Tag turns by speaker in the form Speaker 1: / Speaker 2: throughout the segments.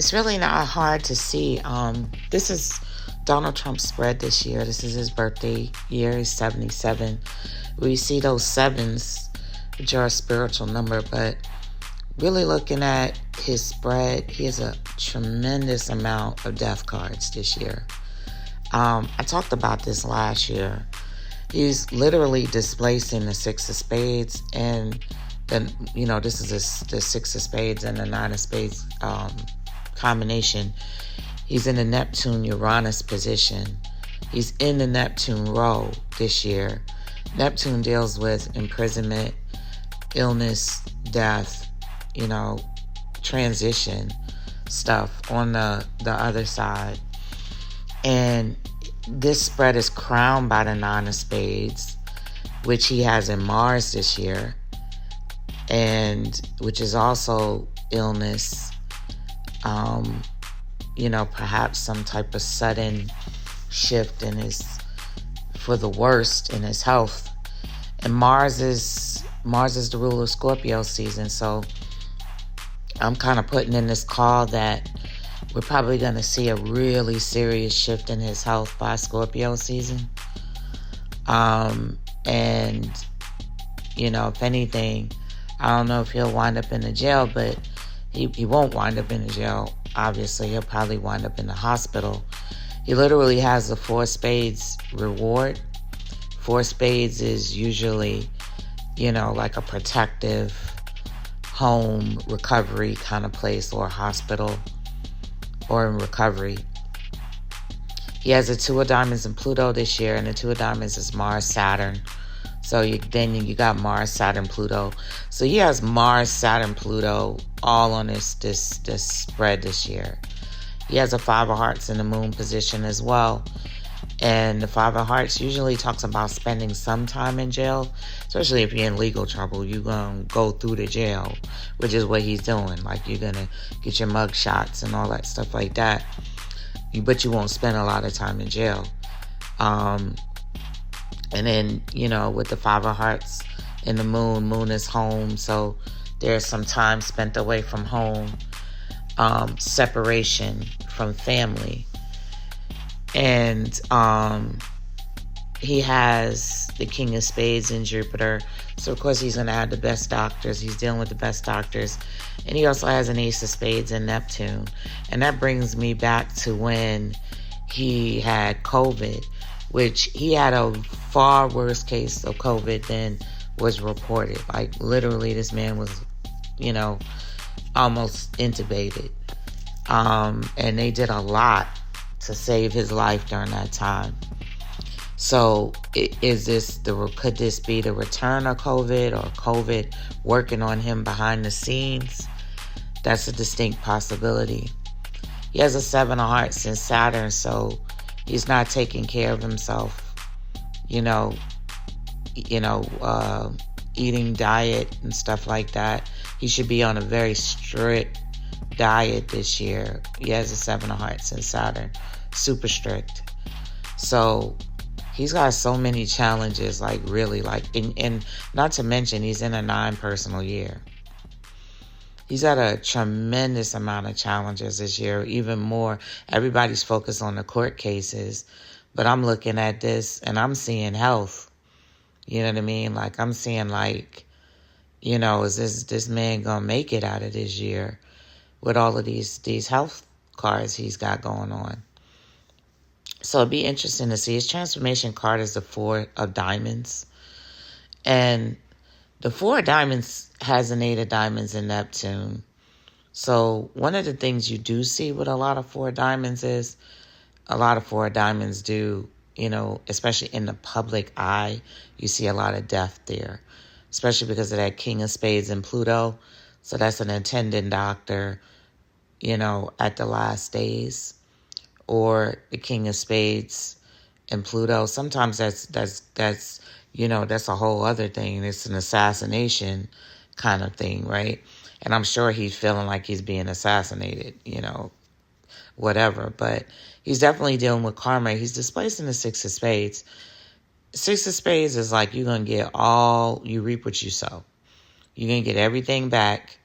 Speaker 1: It's really not hard to see. This is Donald Trump's spread this year. This is his birthday year. He's 77. We see those sevens, which are a spiritual number, but really looking at his spread, he has a tremendous amount of death cards this year. I talked about this last year. He's literally displacing the six of spades, and then, this is the six of spades and the nine of spades combination. He's in the Neptune-Uranus position. He's in the Neptune row this year. Neptune deals with imprisonment, illness, death, transition stuff on the other side. And this spread is crowned by the nine of spades, which he has in Mars this year, and which is also illness, perhaps some type of sudden shift for the worst in his health. And Mars is the ruler of Scorpio season, so I'm kind of putting in this call that we're probably going to see a really serious shift in his health by Scorpio season. And, if anything, I don't know if he'll wind up in the jail, but he won't wind up in the jail. Obviously, he'll probably wind up in the hospital. He literally has the four spades reward. Four spades is usually, like a protective home recovery kind of place, or a hospital, or in recovery. He has the two of diamonds in Pluto this year, and the two of diamonds is Mars, Saturn. So you got Mars, Saturn, Pluto. So he has Mars, Saturn, Pluto all on this spread this year. He has a five of hearts in the moon position as well. And the five of hearts usually talks about spending some time in jail, especially if you're in legal trouble. You're going to go through the jail, which is what he's doing. Like, you're going to get your mug shots and all that stuff like that. But you won't spend a lot of time in jail. And then, with the five of hearts in the moon is home. So there's some time spent away from home, separation from family. And he has the King of Spades in Jupiter. So, of course, he's going to have the best doctors. He's dealing with the best doctors. And he also has an Ace of Spades in Neptune. And that brings me back to when he had COVID, which he had a far worse case of COVID than was reported. Like, literally, this man was, almost intubated. And they did a lot to save his life during that time. So could this be the return of COVID, or COVID working on him behind the scenes? That's a distinct possibility. He has a seven of hearts in Saturn, so he's not taking care of himself. Eating diet and stuff like that. He should be on a very strict diet this year. He has a seven of hearts in Saturn. Super strict. So he's got so many challenges, and not to mention he's in a 9 personal year. He's got a tremendous amount of challenges this year, even more. Everybody's focused on the court cases, but I'm looking at this and I'm seeing health. You know what I mean? Like, I'm seeing is this man gonna make it out of this year with all of these health cards he's got going on? So it'd be interesting to see. His transformation card is the Four of Diamonds. And the Four of Diamonds has an Eight of Diamonds in Neptune. So one of the things you do see with a lot of Four of Diamonds is a lot of Four of Diamonds do, especially in the public eye, you see a lot of death there, especially because of that King of Spades and Pluto. So that's an attending doctor, at the last days. Or the King of Spades and Pluto. Sometimes that's a whole other thing. It's an assassination kind of thing, right? And I'm sure he's feeling like he's being assassinated, whatever. But he's definitely dealing with karma. He's displacing the Six of Spades. Six of Spades is like, you're going to get you reap what you sow. You're going to get everything back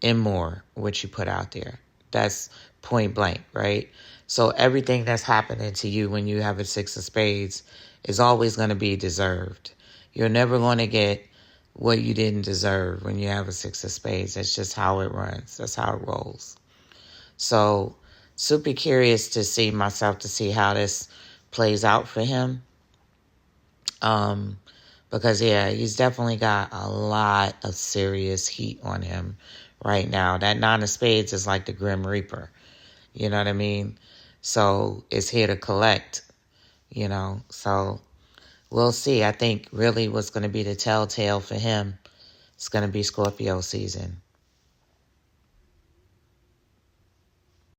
Speaker 1: and more what you put out there. That's point blank, right? So everything that's happening to you when you have a six of spades is always going to be deserved. You're never going to get what you didn't deserve when you have a six of spades. That's just how it runs. That's how it rolls. So super curious to see how this plays out for him. Because he's definitely got a lot of serious heat on him right now. That nine of spades is like the Grim Reaper. You know what I mean? So it's here to collect, So we'll see. I think really what's going to be the telltale for him is going to be Scorpio season.